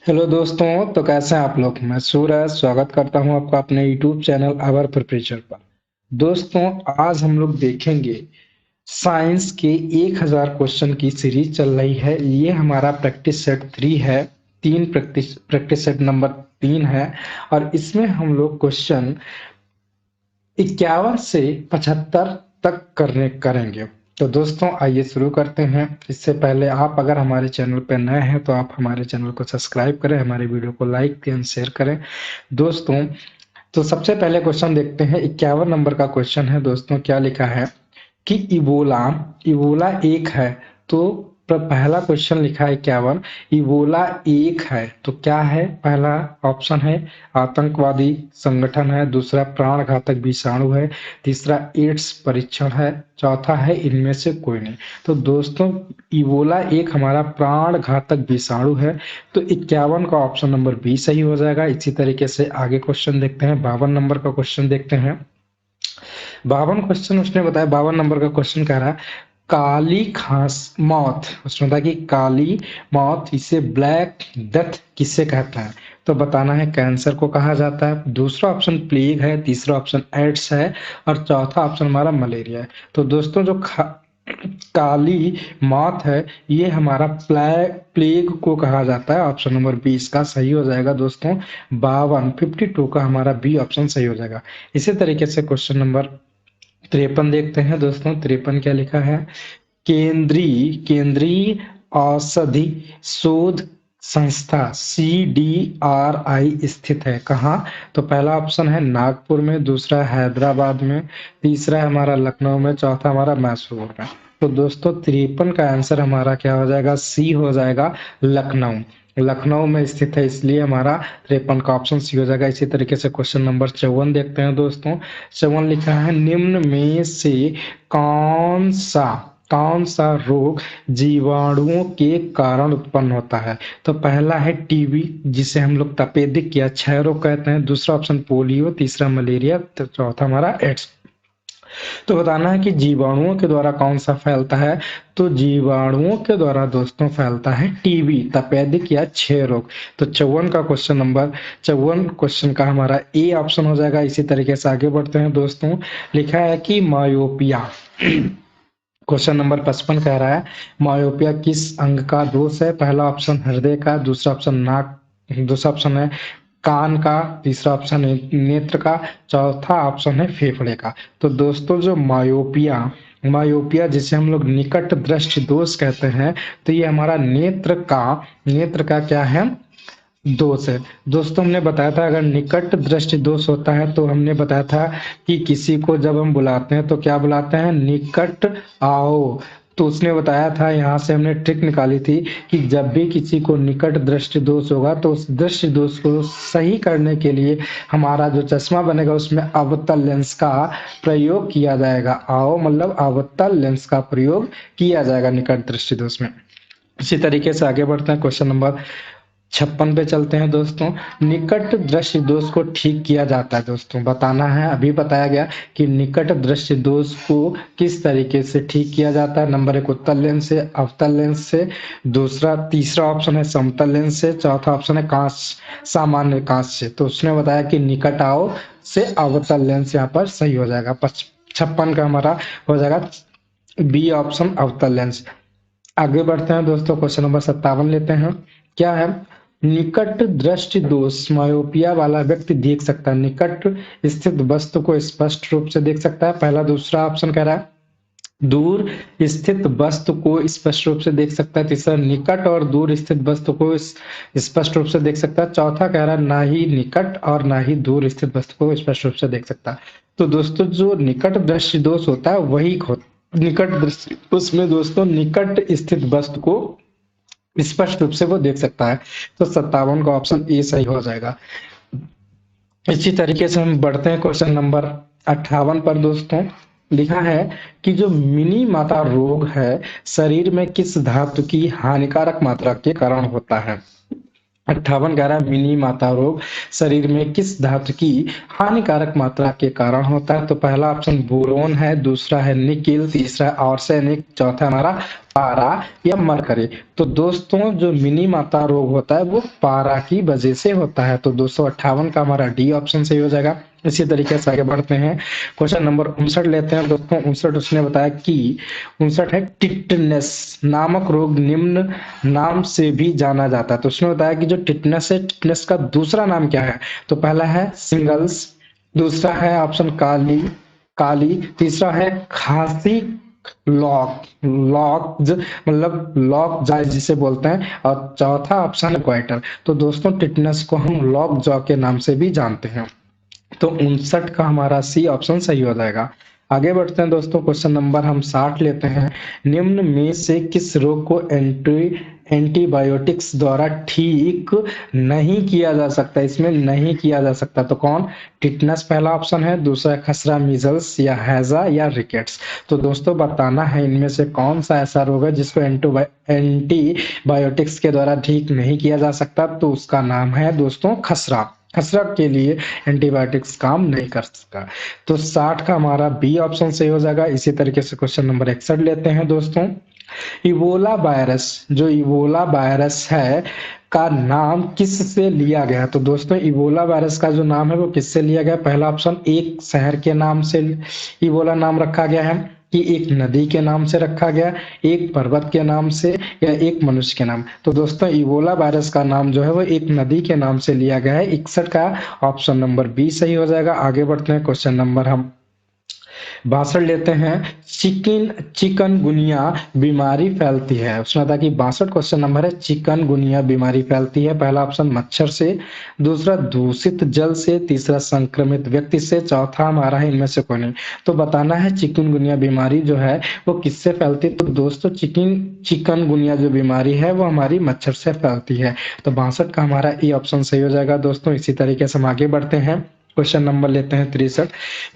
Hello दोस्तों, तो कैसे हैं आप लोग। मैं सूरज स्वागत करता हूं आपका अपने यूट्यूब चैनल आवर प्रिपरेचर पर। दोस्तों, आज हम लोग देखेंगे साइंस के 1000 क्वेश्चन की सीरीज चल रही है। ये हमारा प्रैक्टिस सेट 3 है। तीन प्रैक्टिस सेट नंबर 3 है और इसमें हम लोग क्वेश्चन 51 से 75 तक करने करेंगे। तो दोस्तों, आइए शुरू करते हैं। इससे पहले आप अगर हमारे चैनल पर नए हैं तो आप हमारे चैनल को सब्सक्राइब करें, हमारे वीडियो को लाइक एंड शेयर करें। दोस्तों, तो सबसे पहले क्वेश्चन देखते हैं। 51 नंबर का क्वेश्चन है। दोस्तों, क्या लिखा है कि इबोला इबोला एक है। तो पहला क्वेश्चन लिखा है 51, इबोला एक है तो क्या है। पहला ऑप्शन है आतंकवादी संगठन है, दूसरा प्राण घातक विषाणु है, तीसरा एड्स परीक्षण है, चौथा है इनमें से कोई नहीं। तो दोस्तों, इबोला एक हमारा प्राण घातक विषाणु है। तो 51 का ऑप्शन नंबर बी सही हो जाएगा। इसी तरीके से आगे क्वेश्चन देखते हैं। 52 नंबर का क्वेश्चन देखते हैं। 52 क्वेश्चन उसने बताया। 52 नंबर का क्वेश्चन कह रहा है काली खांस मौत। उसने बताया कि काली मौत, इसे ब्लैक डेथ किसे कहते हैं। तो बताना है कैंसर को कहा जाता है। दूसरा ऑप्शन प्लेग है, तीसरा ऑप्शन एड्स है और चौथा ऑप्शन हमारा मलेरिया है। तो दोस्तों, जो काली मौत है ये हमारा प्लेग को कहा जाता है। ऑप्शन नंबर 20 का सही हो जाएगा। दोस्तों, 52 का हमारा बी ऑप्शन सही हो जाएगा। इसी तरीके से क्वेश्चन नंबर 53 देखते हैं। दोस्तों, 53 क्या लिखा है। केंद्रीय औषधि शोध संस्था CDRI स्थित है कहाँ। तो पहला ऑप्शन है नागपुर में, दूसरा हैदराबाद में, तीसरा हमारा लखनऊ में, चौथा हमारा मैसूर में। तो दोस्तों, 53 का आंसर हमारा क्या हो जाएगा, सी हो जाएगा, लखनऊ। लखनऊ में स्थित है, इसलिए हमारा 53 का ऑप्शन सी हो जाएगा। इसी तरीके से क्वेश्चन नंबर 54 देखते हैं। दोस्तों, 54 लिखा है निम्न में से कौन सा कौन सा रोग जीवाणुओं के कारण उत्पन्न होता है। तो पहला है टीबी, जिसे हम लोग तपेदिक या क्षय रोग कहते हैं। दूसरा ऑप्शन पोलियो, तीसरा मलेरिया, तो चौथा हमारा एड्स। तो बताना है कि जीवाणुओं के द्वारा कौन सा फैलता है। तो जीवाणुओं के द्वारा दोस्तों फैलता है टीबी, तपेदिक या क्षय रोग। तो 54 क्वेश्चन का हमारा ए ऑप्शन हो जाएगा। इसी तरीके से आगे बढ़ते हैं। दोस्तों, लिखा है कि मायोपिया क्वेश्चन नंबर 55 कह रहा है मायोपिया किस अंग का दोष है। पहला ऑप्शन हृदय का, दूसरा ऑप्शन नाक, दूसरा ऑप्शन है कान का, तीसरा ऑप्शन है नेत्र का, चौथा ऑप्शन है फेफड़े का। तो दोस्तों, जो मायोपिया जिसे हम लोग निकट दृष्टि दोष कहते हैं, तो ये हमारा नेत्र का क्या है, दोष है। दोस्तों, हमने बताया था अगर निकट दृष्टि दोष होता है तो हमने बताया था कि किसी को जब हम बुलाते हैं तो क्या बुलाते हैं, निकट आओ। तो उसने बताया था, यहाँ से हमने ट्रिक निकाली थी कि जब भी किसी को निकट दृष्टि दोष होगा तो उस दृष्टि दोष को सही करने के लिए हमारा जो चश्मा बनेगा उसमें अवतल लेंस का प्रयोग किया जाएगा। आओ मतलब अवतल लेंस का प्रयोग किया जाएगा निकट दृष्टि दोष में। इसी तरीके से आगे बढ़ते हैं। क्वेश्चन नंबर 56 पे चलते हैं। दोस्तों, निकट दृष्टि दोष को ठीक किया जाता है। दोस्तों, बताना है, अभी बताया गया कि निकट दृष्टि दोष को किस तरीके से ठीक किया जाता है। नंबर 1 उत्तल लेंस से, अवतल लेंस से, तीसरा ऑप्शन है समतल लेंस से, चौथा ऑप्शन है कांच, सामान्य कांच से। तो उसने बताया कि निकट आओ से अवतल लेंस यहाँ पर सही हो जाएगा। 56 का हमारा हो जाएगा बी ऑप्शन, अवतल लेंस। आगे बढ़ते हैं। दोस्तों, क्वेश्चन नंबर 57 लेते हैं। क्या है, निकट दृष्टि दोष मायोपिया वाला व्यक्ति देख सकता है, निकट स्थित वस्तु को स्पष्ट रूप से देख सकता है। पहला दूसरा ऑप्शन कह रहा है दूर स्थित वस्तु को स्पष्ट रूप से देख सकता है। तीसरा निकट और दूर स्थित वस्तु को स्पष्ट रूप से देख सकता है। चौथा कह रहा है ना ही निकट और ना ही दूर स्थित वस्तु को स्पष्ट रूप से देख सकता है। तो दोस्तों, जो निकट दृष्टि दोष होता है वही निकट दृष्टि, उसमें दोस्तों निकट स्थित वस्तु को स्पष्ट रूप से वो देख सकता है। तो 57 का ऑप्शन ए सही हो जाएगा। इसी तरीके से हम बढ़ते हैं क्वेश्चन नंबर 58 पर। दोस्तों, लिखा है कि जो मिनी माता रोग है शरीर में किस धातु की हानिकारक मात्रा के कारण होता है। 58 कह रहा है मिनी माता रोग शरीर में किस धातु की हानिकारक मात्रा के कारण होता है? तो पहला ऑप्शन बोरोन है, दूसरा है निकिल, तीसरा है आर्सेनिक, चौथा हमारा पारा या मरकरी। तो दोस्तों जो मिनी माता रोग होता है वो पारा की वजह से होता है। तो 258 का हमारा डी ऑप्शन सही हो जाएगा। इसी तरीके से आगे बढ़ते हैं, क्वेश्चन नंबर 59 लेते हैं दोस्तों। 59 उसने बताया कि 59 है टिटनेस नामक रोग निम्न नाम से भी जाना जाता है। तो उसने बताया कि जो टिटनेस है, टिटनेस का दूसरा नाम क्या है? तो पहला है सिंगल्स, दूसरा है ऑप्शन काली काली, तीसरा है खांसी लॉक लॉक मतलब लॉक जाय जिसे बोलते हैं, और चौथा ऑप्शन है क्वाइटर। तो दोस्तों टिटनेस को हम लॉक जॉ के नाम से भी जानते हैं। तो 59 का हमारा सी ऑप्शन सही हो जाएगा। आगे बढ़ते हैं दोस्तों, क्वेश्चन नंबर हम 60 लेते हैं। निम्न में से किस रोग को एंटीबायोटिक्स द्वारा ठीक नहीं किया जा सकता? इसमें नहीं किया जा सकता तो कौन? टिटनेस पहला ऑप्शन है, दूसरा खसरा, मीजल्स या हैजा या रिकेट्स। तो दोस्तों बताना है इनमें से कौन सा ऐसा रोग है जिसको एंटीबायोटिक्स के द्वारा ठीक नहीं किया जा सकता? तो उसका नाम है दोस्तों खसरा। खसरा के लिए एंटीबायोटिक्स काम नहीं कर सकता। तो 60 का हमारा बी ऑप्शन सही हो जाएगा। इसी तरीके से क्वेश्चन नंबर 61 लेते हैं दोस्तों। इबोला वायरस, जो इबोला वायरस है का नाम किससे लिया गया? तो दोस्तों इबोला वायरस का जो नाम है वो किससे लिया गया? पहला ऑप्शन एक शहर के नाम से इबोला नाम रखा गया है, कि एक नदी के नाम से रखा गया, एक पर्वत के नाम से, या एक मनुष्य के नाम? तो दोस्तों इबोला वायरस का नाम जो है वो एक नदी के नाम से लिया गया है। 61 का ऑप्शन नंबर बी सही हो जाएगा। आगे बढ़ते हैं, क्वेश्चन नंबर हम 62 लेते हैं। चिकनगुनिया बीमारी फैलती है, उसमें था कि 62 क्वेश्चन नंबर है, चिकनगुनिया बीमारी फैलती है। पहला ऑप्शन मच्छर से, दूसरा दूषित जल से, तीसरा संक्रमित व्यक्ति से, चौथा हमारा है इनमें से कोई नहीं। तो बताना है चिकनगुनिया बीमारी जो है वो किससे फैलती है? तो दोस्तों चिकनगुनिया जो बीमारी है वो हमारी मच्छर से फैलती है। तो 62 का हमारा ए ऑप्शन सही हो जाएगा दोस्तों। इसी तरीके से हम आगे बढ़ते हैं, क्वेश्चन नंबर लेते हैं 63।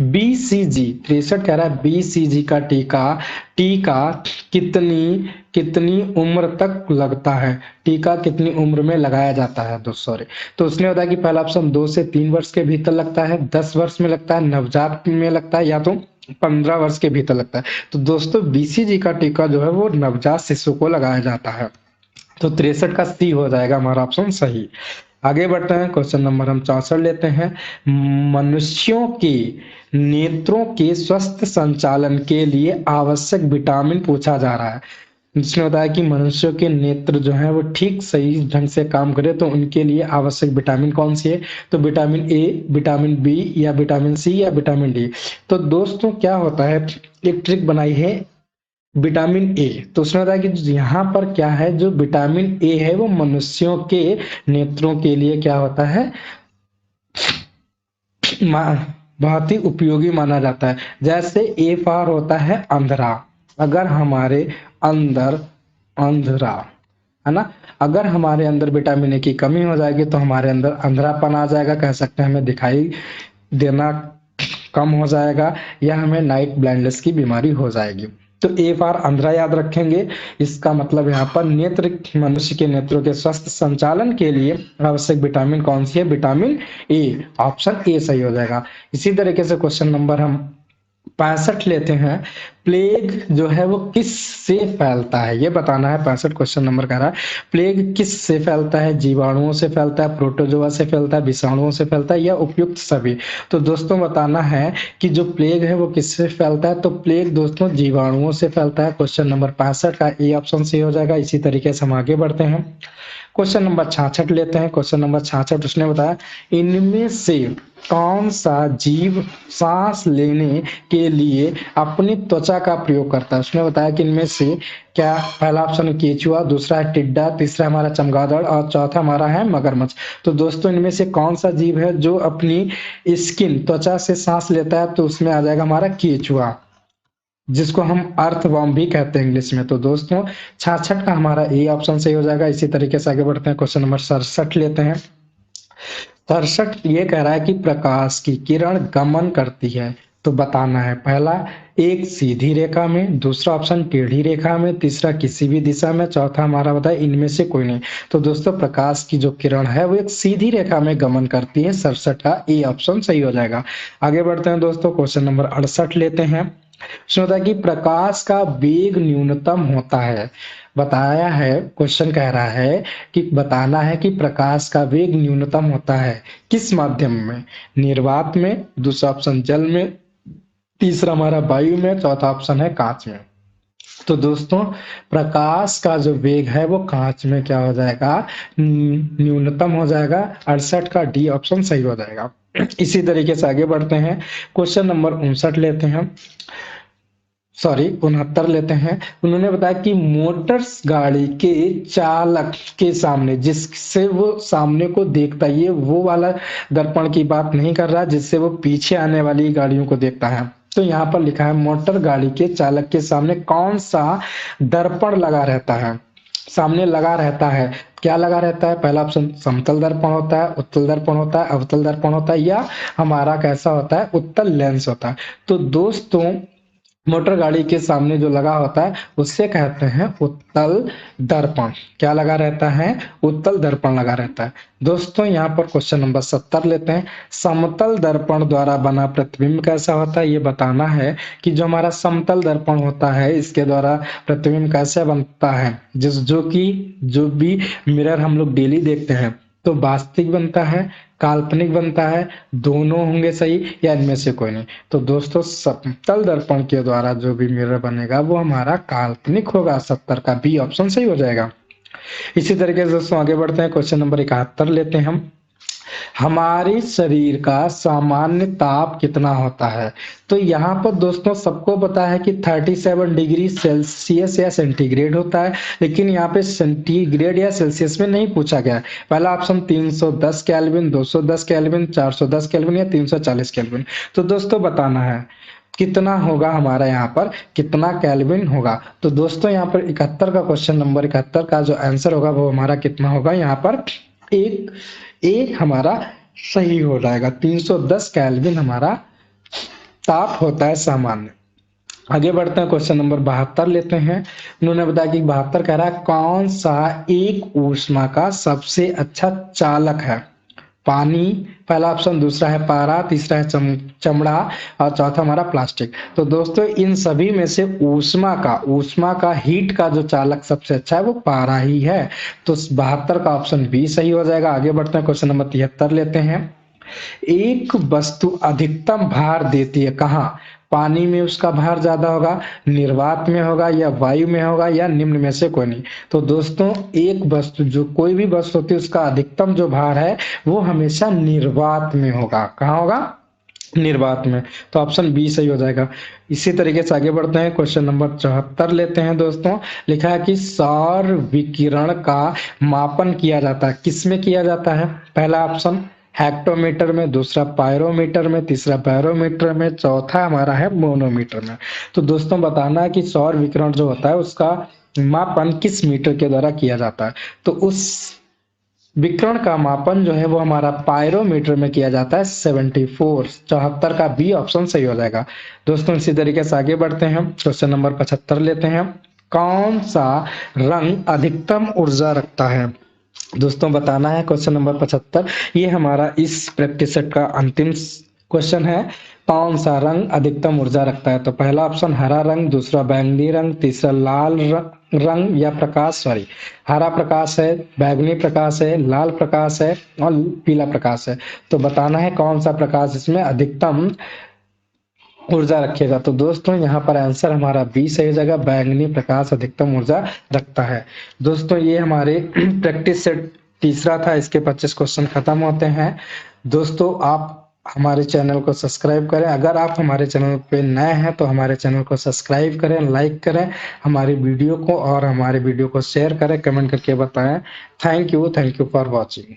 बीसीजी 63 कह रहा है बीसीजी का टीका टीका कितनी कितनी उम्र तक लगता है? टीका कितनी उम्र में लगाया जाता है? सॉरी। तो उसने बताया कि पहला ऑप्शन 2 से 3 वर्ष के भीतर लगता है, 10 वर्ष में लगता है, नवजात में लगता है, या तो 15 वर्ष के भीतर लगता है। तो दोस्तों बीसीजी का टीका जो है वो नवजात शिशु को लगाया जाता है। तो 63 का सी हो जाएगा हमारा ऑप्शन सही। आगे बढ़ते हैं, क्वेश्चन नंबर हम 64 लेते हैं। मनुष्यों के नेत्रों के स्वस्थ संचालन के लिए आवश्यक विटामिन पूछा जा रहा है। इसने बताया कि मनुष्यों के नेत्र जो है वो ठीक सही ढंग से काम करे तो उनके लिए आवश्यक विटामिन कौन सी है? तो विटामिन ए, विटामिन बी, या विटामिन सी, या विटामिन डी। तो दोस्तों क्या होता है, एक ट्रिक बनाई है विटामिन ए। तो उसने बताया कि यहाँ पर क्या है, जो विटामिन ए है वो मनुष्यों के नेत्रों के लिए क्या होता है, बहुत ही उपयोगी माना जाता है। जैसे ए फॉर होता है अंधरा, अगर हमारे अंदर अंधरा है ना, अगर हमारे अंदर विटामिन ए की कमी हो जाएगी तो हमारे अंदर अंधरापन आ जाएगा, कह सकते हैं हमें दिखाई देना कम हो जाएगा, या हमें नाइट ब्लाइंडनेस की बीमारी हो जाएगी। तो ए फॉर अंधरा याद रखेंगे। इसका मतलब यहाँ पर नेत्र, मनुष्य के नेत्रों के स्वस्थ संचालन के लिए आवश्यक विटामिन कौन सी है? विटामिन ए, ऑप्शन ए सही हो जाएगा। इसी तरीके से क्वेश्चन नंबर हम 65 लेते हैं। प्लेग जो है वो किस से फैलता है, ये बताना है। 65 क्वेश्चन नंबर का रहा है, प्लेग किस से फैलता है? जीवाणुओं से फैलता है, प्रोटोजोआ से फैलता है, विषाणुओं से फैलता है, या उपयुक्त सभी? तो दोस्तों बताना है कि जो प्लेग है वो किससे फैलता है? तो प्लेग दोस्तों जीवाणुओं से फैलता है। क्वेश्चन नंबर 65 का ए ऑप्शन सही हो जाएगा। इसी तरीके से हम आगे बढ़ते हैं, क्वेश्चन नंबर 66 लेते हैं। क्वेश्चन नंबर 66 उसने बताया इनमें से कौन सा जीव सांस लेने के लिए अपनी त्वचा का प्रयोग करता है? उसने बताया कि इनमें से क्या, पहला ऑप्शन है केचुआ, दूसरा है टिड्डा, तीसरा हमारा चमगादड़, और चौथा हमारा है मगरमच्छ। तो दोस्तों इनमें से कौन सा जीव है जो अपनी स्किन त्वचा से सांस लेता है? तो उसमें आ जाएगा हमारा केचुआ, जिसको हम अर्थवर्म भी कहते हैं इंग्लिश में। तो दोस्तों 66 का हमारा ए ऑप्शन सही हो जाएगा। इसी तरीके से आगे बढ़ते हैं, क्वेश्चन नंबर 67 लेते हैं। 67 ये कह रहा है कि प्रकाश की किरण गमन करती है तो बताना है। पहला एक सीधी रेखा में, दूसरा ऑप्शन टेढ़ी रेखा में, तीसरा किसी भी दिशा में, चौथा हमारा बताए इनमें से कोई नहीं। तो दोस्तों प्रकाश की जो किरण है वो एक सीधी रेखा में गमन करती है। 67 का ए ऑप्शन सही हो जाएगा। आगे बढ़ते हैं दोस्तों, क्वेश्चन नंबर 68 लेते हैं। उसमें होता है कि प्रकाश का वेग न्यूनतम होता है। बताया है, क्वेश्चन कह रहा है कि बताना है कि प्रकाश का वेग न्यूनतम होता है किस माध्यम में? निर्वात में, दूसरा ऑप्शन जल में, तीसरा हमारा वायु में, चौथा ऑप्शन है कांच में। तो दोस्तों प्रकाश का जो वेग है वो कांच में क्या हो जाएगा? न्यूनतम हो जाएगा। 68 का डी ऑप्शन सही हो जाएगा। इसी तरीके से आगे बढ़ते हैं, क्वेश्चन नंबर 59 लेते हैं, सॉरी 69 लेते हैं। उन्होंने बताया कि मोटर गाड़ी के चालक के सामने, जिससे वो सामने को देखता है, ये वो वाला दर्पण की बात नहीं कर रहा जिससे वो पीछे आने वाली गाड़ियों को देखता है। तो यहाँ पर लिखा है मोटर गाड़ी के चालक के सामने कौन सा दर्पण लगा रहता है? सामने लगा रहता है, क्या लगा रहता है? पहला ऑप्शन समतल दर्पण होता है, उत्तल दर्पण होता है, अवतल दर्पण होता है, या हमारा कैसा होता है? उत्तल लेंस होता है। तो दोस्तों मोटर गाड़ी के सामने जो लगा होता है उससे कहते हैं उत्तल दर्पण। क्या लगा रहता है? उत्तल दर्पण लगा रहता है। दोस्तों यहाँ पर क्वेश्चन नंबर 70 लेते हैं। समतल दर्पण द्वारा बना प्रतिबिंब कैसा होता है? ये बताना है कि जो हमारा समतल दर्पण होता है इसके द्वारा प्रतिबिंब कैसे बनता है। जो भी मिरर हम लोग डेली देखते हैं तो वास्तविक बनता है, काल्पनिक बनता है, दोनों होंगे सही, या इनमें से कोई नहीं। तो दोस्तों समतल दर्पण के द्वारा जो भी मिरर बनेगा वो हमारा काल्पनिक होगा। 70 का बी ऑप्शन सही हो जाएगा। इसी तरीके से दोस्तों आगे बढ़ते हैं, क्वेश्चन नंबर 71 लेते हैं हम। हमारे शरीर का सामान्य ताप कितना होता है? तो यहाँ पर दोस्तों सबको पता है कि 37 डिग्री सेल्सियस या सेंटीग्रेड होता है, लेकिन यहाँ पे सेंटीग्रेड या सेल्सियस में नहीं पूछा गया है। पहला ऑप्शन 310 केल्विन, 210 केल्विन, 410 केल्विन या 340 केल्विन। तो दोस्तों बताना है कितना होगा हमारा यहाँ पर, कितना केल्विन होगा। तो दोस्तों यहाँ पर 71 का क्वेश्चन नंबर 71 का जो आंसर होगा वो हमारा कितना होगा? यहाँ पर एक हमारा सही हो जाएगा। 310 केल्विन हमारा ताप होता है सामान्य। आगे बढ़ते हैं, क्वेश्चन नंबर 72 लेते हैं। उन्होंने बताया कि 72 कह रहा है कौन सा एक ऊष्मा का सबसे अच्छा चालक है? पानी पहला ऑप्शन, दूसरा है पारा, तीसरा है चमड़ा और चौथा हमारा प्लास्टिक। तो दोस्तों इन सभी में से ऊष्मा का हीट का जो चालक सबसे अच्छा है वो पारा ही है। तो 72 का ऑप्शन बी सही हो जाएगा। आगे बढ़ते हैं, क्वेश्चन नंबर 73 लेते हैं। एक वस्तु अधिकतम भार देती है कहाँ? पानी में उसका भार ज्यादा होगा, निर्वात में होगा, या वायु में होगा, या निम्न में से कोई नहीं। तो दोस्तों एक वस्तु, जो कोई भी वस्तु होती है उसका अधिकतम जो भार है वो हमेशा निर्वात में होगा। कहाँ होगा? निर्वात में। तो ऑप्शन बी सही हो जाएगा। इसी तरीके से आगे बढ़ते हैं, क्वेश्चन नंबर 74 लेते हैं दोस्तों। लिखा है कि सौर विकिरण का मापन किया जाता है, किसमें किया जाता है? पहला ऑप्शन हेक्टोमीटर में, दूसरा पायरोमीटर में, तीसरा बैरोमीटर में, चौथा हमारा है मोनोमीटर में। तो दोस्तों बताना है कि सौर विकिरण जो होता है उसका मापन किस मीटर के द्वारा किया जाता है? तो उस विकिरण का मापन जो है वो हमारा पायरोमीटर में किया जाता है। 74 74 का बी ऑप्शन सही हो जाएगा। दोस्तों इसी तरीके से आगे बढ़ते हैं, क्वेश्चन नंबर 75 लेते हैं। कौन सा रंग अधिकतम ऊर्जा रखता है? दोस्तों बताना है क्वेश्चन नंबर 75। ये हमारा इस प्रैक्टिस सेट का अंतिम क्वेश्चन है। कौन सा रंग अधिकतम ऊर्जा रखता है? तो पहला ऑप्शन हरा रंग, दूसरा बैंगनी रंग, तीसरा लाल रंग या प्रकाश, सॉरी हरा प्रकाश है, बैंगनी प्रकाश है, लाल प्रकाश है और पीला प्रकाश है। तो बताना है कौन सा प्रकाश इसमें अधिकतम ऊर्जा रखेगा। तो दोस्तों यहाँ पर आंसर हमारा बी सही हो जाएगा, बैंगनी प्रकाश अधिकतम ऊर्जा रखता है। दोस्तों ये हमारे प्रैक्टिस सेट तीसरा था, इसके 25 क्वेश्चन खत्म होते हैं। दोस्तों आप हमारे चैनल को सब्सक्राइब करें। अगर आप हमारे चैनल पे नए हैं तो हमारे चैनल को सब्सक्राइब करें, लाइक करें हमारी वीडियो को, और हमारे वीडियो को शेयर करें, कमेंट करके बताएं। Thank you for watching.